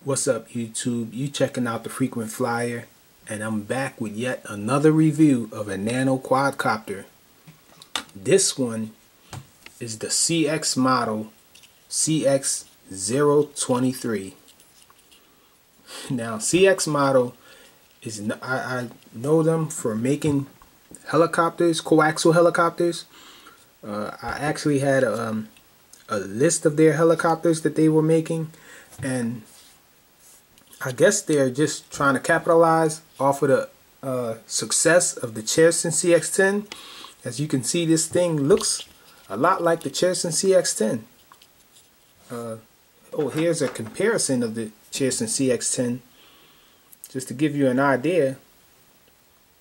What's up, YouTube? You checking out the Frequent Flyer, and I'm back with yet another review of a nano quadcopter. This one is the CX model CX023. Now, CX model is I know them for making helicopters, coaxial helicopters. I actually had a list of their helicopters that they were making, and I guess they're just trying to capitalize off of the success of the Cherson CX10. As you can see, this thing looks a lot like the Cherson CX10. Oh, here's a comparison of the Cherson CX10. Just to give you an idea,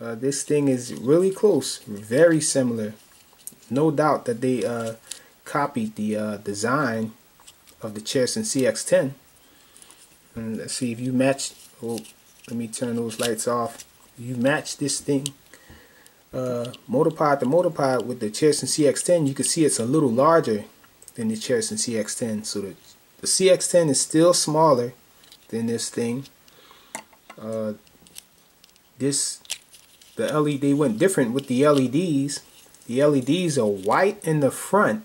this thing is really close, very similar. No doubt that they copied the design of the Cherson CX10. And let's see if you match. Oh, let me turn those lights off. You match this thing, motorpod to motorpod, with the Cherson CX10. You can see it's a little larger than the Cherson CX10. So the CX10 is still smaller than this thing. The LED, they went different with the LEDs. The LEDs are white in the front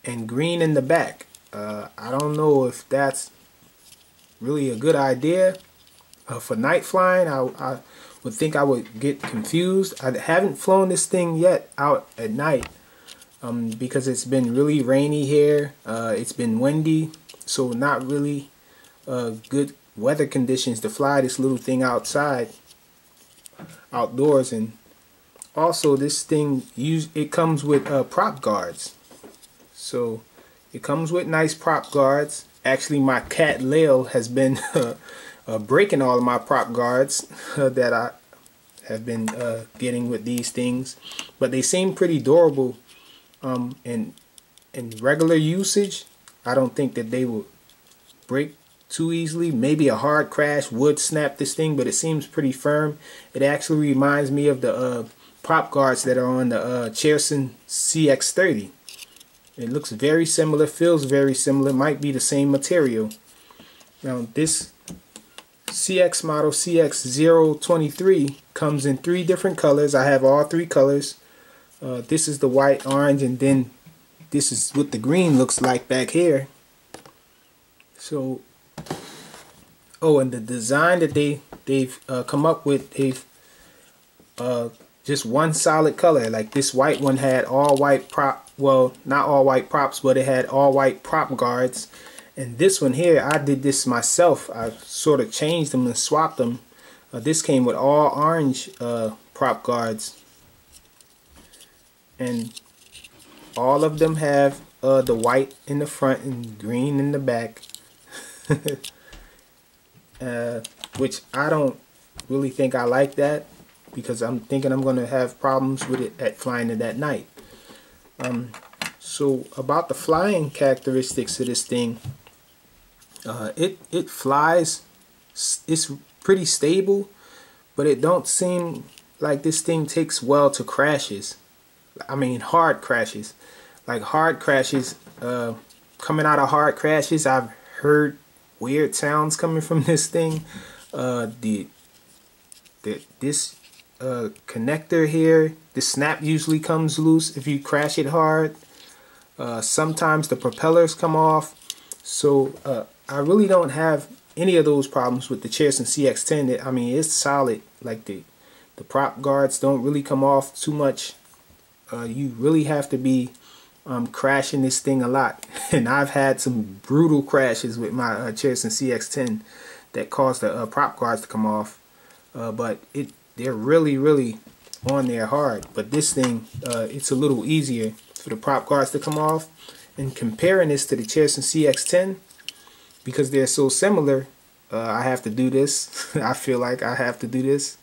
and green in the back. I don't know if that's really a good idea for night flying. I would think I would get confused. I haven't flown this thing yet out at night because it's been really rainy here. It's been windy, so not really good weather conditions to fly this little thing outdoors. And also, this thing, it comes with prop guards. So it comes with nice prop guards. Actually, my cat Lil has been breaking all of my prop guards that I have been getting with these things. But they seem pretty durable. In regular usage, I don't think that they will break too easily. Maybe a hard crash would snap this thing, but it seems pretty firm. It actually reminds me of the prop guards that are on the Cherson CX30. It looks very similar, feels very similar, might be the same material. Now, this CX model CX023 comes in 3 different colors. I have all 3 colors. This is the white, orange, and then this is what the green looks like back here. So, oh, and the design that they've come up with, they've just one solid color. Like this white one had all white prop, well, not all white props, but it had all white prop guards. And this one here, I did this myself. I sort of changed them and swapped them. This came with all orange prop guards, and all of them have the white in the front and green in the back. Which I don't really think I like that, because I'm thinking I'm going to have problems with it at flying it at night. So about the flying characteristics of this thing, it flies, it's pretty stable, but it don't seem like this thing takes well to crashes. I mean hard crashes. Like hard crashes, coming out of hard crashes, I've heard weird sounds coming from this thing. This connector here, the snap usually comes loose if you crash it hard. Sometimes the propellers come off. So I really don't have any of those problems with the Cherson CX10. I mean, it's solid. Like the prop guards don't really come off too much. You really have to be crashing this thing a lot. And I've had some brutal crashes with my Cherson CX10 that caused the prop guards to come off. But they're really on there hard. But this thing, it's a little easier for the prop guards to come off. And comparing this to the Cherson CX10, because they're so similar, I have to do this. I feel like I have to do this.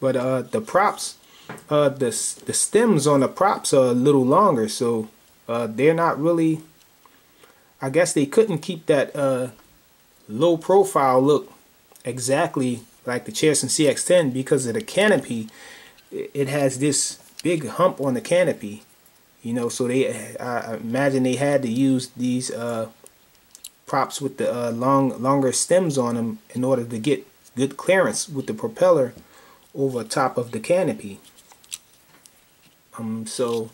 But the props, the stems on the props are a little longer, so they're not really, I guess they couldn't keep that low profile look exactly like the Cherson CX10 because of the canopy. It has this big hump on the canopy, you know, so I imagine they had to use these props with the longer stems on them in order to get good clearance with the propeller over top of the canopy. So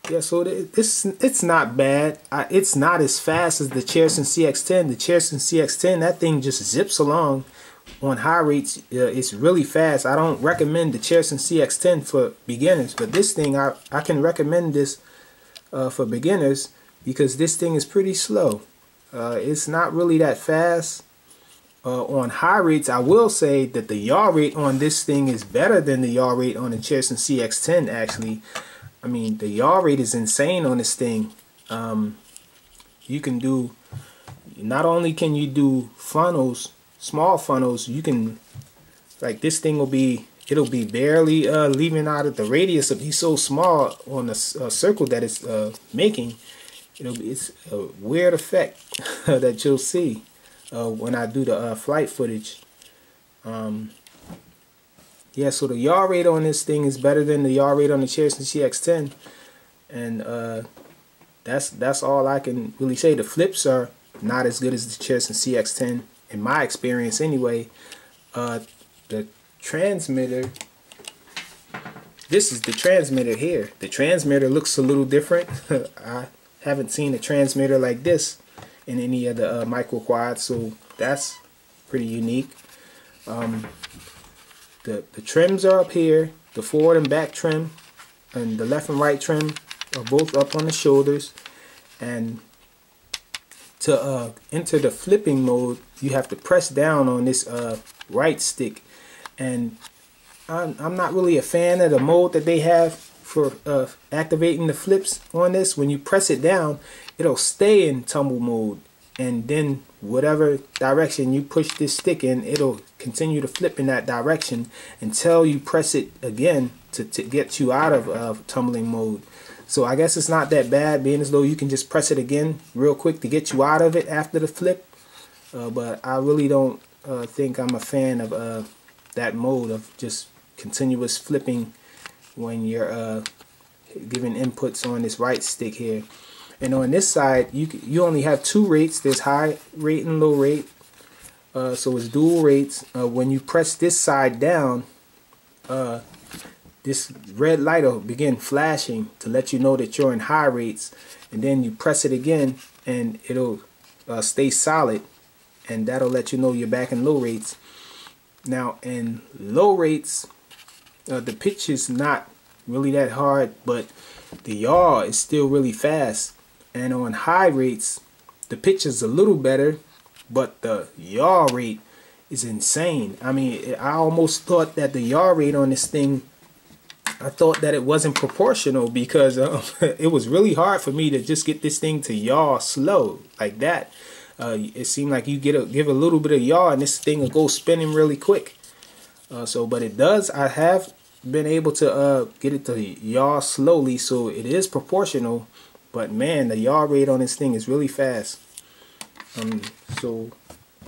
yeah, so it's not bad. It's not as fast as the Cherson CX10. The Cherson CX10, that thing just zips along on high rates. It's really fast. I don't recommend the Cherson CX10 for beginners, but this thing I can recommend this for beginners because this thing is pretty slow. It's not really that fast. On high rates, I will say that the yaw rate on this thing is better than the yaw rate on the Cherson CX10 actually. I mean, the yaw rate is insane on this thing. You can do, not only can you do funnels, small funnels, you can, like this thing will be, it'll be barely leaving out of the radius of, he's so small on the circle that it's making. It's a weird effect that you'll see when I do the flight footage. Yeah, so the yaw rate on this thing is better than the yaw rate on the Cherson CX10, and that's all I can really say. The flips are not as good as the Cherson CX10 in my experience anyway. The transmitter, this is the transmitter here. The transmitter looks a little different. I haven't seen a transmitter like this in any of the micro quads, so that's pretty unique. The trims are up here. The forward and back trim and the left and right trim are both up on the shoulders. And to enter the flipping mode, you have to press down on this right stick. And I'm not really a fan of the mode that they have for activating the flips on this. When you press it down, it'll stay in tumble mode, and then whatever direction you push this stick in, it'll continue to flip in that direction until you press it again to get you out of tumbling mode. So I guess it's not that bad, being as though you can just press it again real quick to get you out of it after the flip. But I really don't think I'm a fan of that mode of just continuous flipping when you're giving inputs on this right stick here. And on this side, you only have two rates. There's high rate and low rate. So it's dual rates. When you press this side down, this red light will begin flashing to let you know that you're in high rates. And then you press it again and it'll stay solid. And that'll let you know you're back in low rates. Now in low rates, the pitch is not really that hard, but the yaw is still really fast. And on high rates, the pitch is a little better, but the yaw rate is insane. I mean, I almost thought that the yaw rate on this thing, I thought that it wasn't proportional, because it was really hard for me to just get this thing to yaw slow like that. It seemed like you give a little bit of yaw and this thing will go spinning really quick. But it does. I have been able to get it to yaw slowly, so it is proportional. But man, the yaw rate on this thing is really fast. Well,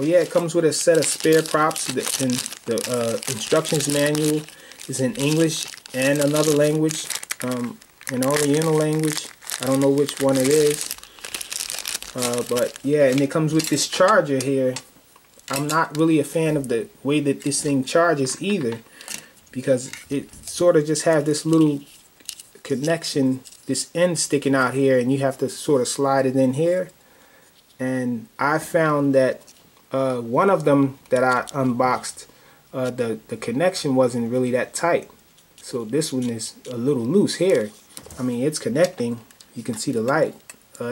yeah, it comes with a set of spare props. And the instructions manual is in English and another language, an Oriental language. I don't know which one it is. But yeah, and it comes with this charger here. I'm not really a fan of the way that this thing charges either, because it sort of just has this little connection, this end sticking out here, and you have to sort of slide it in here. And I found that one of them that I unboxed, the connection wasn't really that tight. So this one is a little loose here. I mean, it's connecting. You can see the light.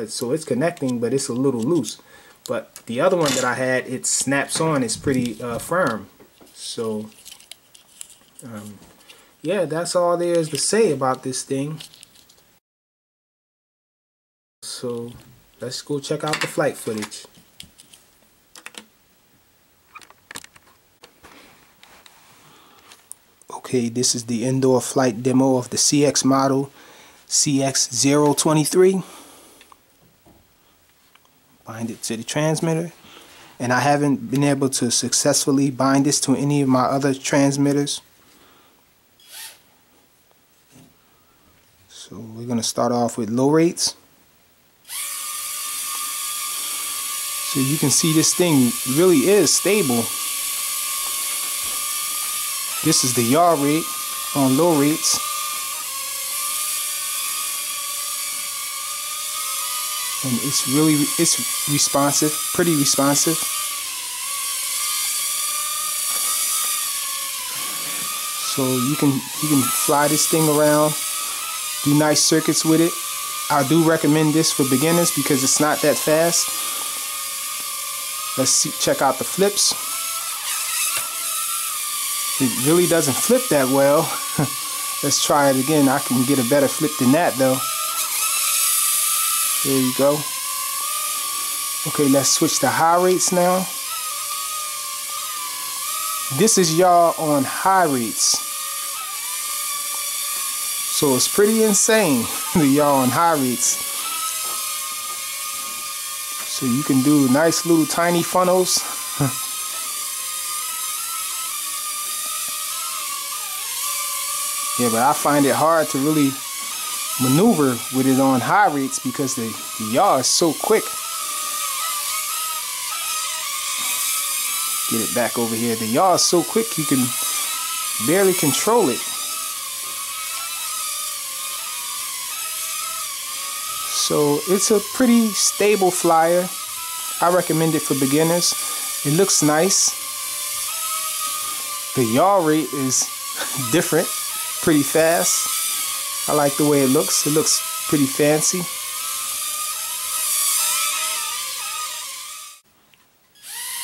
So it's connecting, but it's a little loose. But the other one that I had, it snaps on. It's pretty firm. So yeah, that's all there is to say about this thing. So let's go check out the flight footage. Okay, this is the indoor flight demo of the CX model CX023. Bind it to the transmitter, and I haven't been able to successfully bind this to any of my other transmitters. So we're going to start off with low rates. So you can see this thing really is stable. This is the yaw rate on low rates. And it's responsive, pretty responsive. So you can fly this thing around, do nice circuits with it. I do recommend this for beginners because it's not that fast. Let's see, check out the flips. It really doesn't flip that well. Let's try it again. I can get a better flip than that though. There you go. Okay, let's switch to high rates now. This is yaw on high rates. So it's pretty insane, the yaw on high rates. So you can do nice little tiny funnels. Yeah, but I find it hard to really maneuver with it on high rates because the yaw is so quick. Get it back over here. The yaw is so quick you can barely control it. So it's a pretty stable flyer. I recommend it for beginners. It looks nice. The yaw rate is different, pretty fast. I like the way it looks. It looks pretty fancy.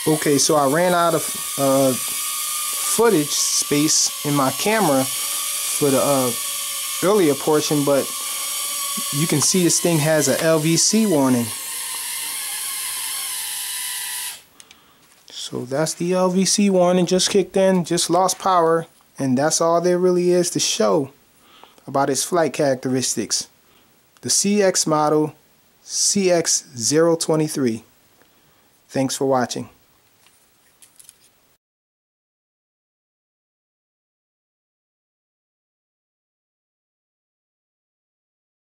Okay, so I ran out of footage space in my camera for the earlier portion, but you can see this thing has a LVC warning. So that's the LVC warning, just kicked in, just lost power, and that's all there really is to show about its flight characteristics. The CX model CX023. Thanks for watching.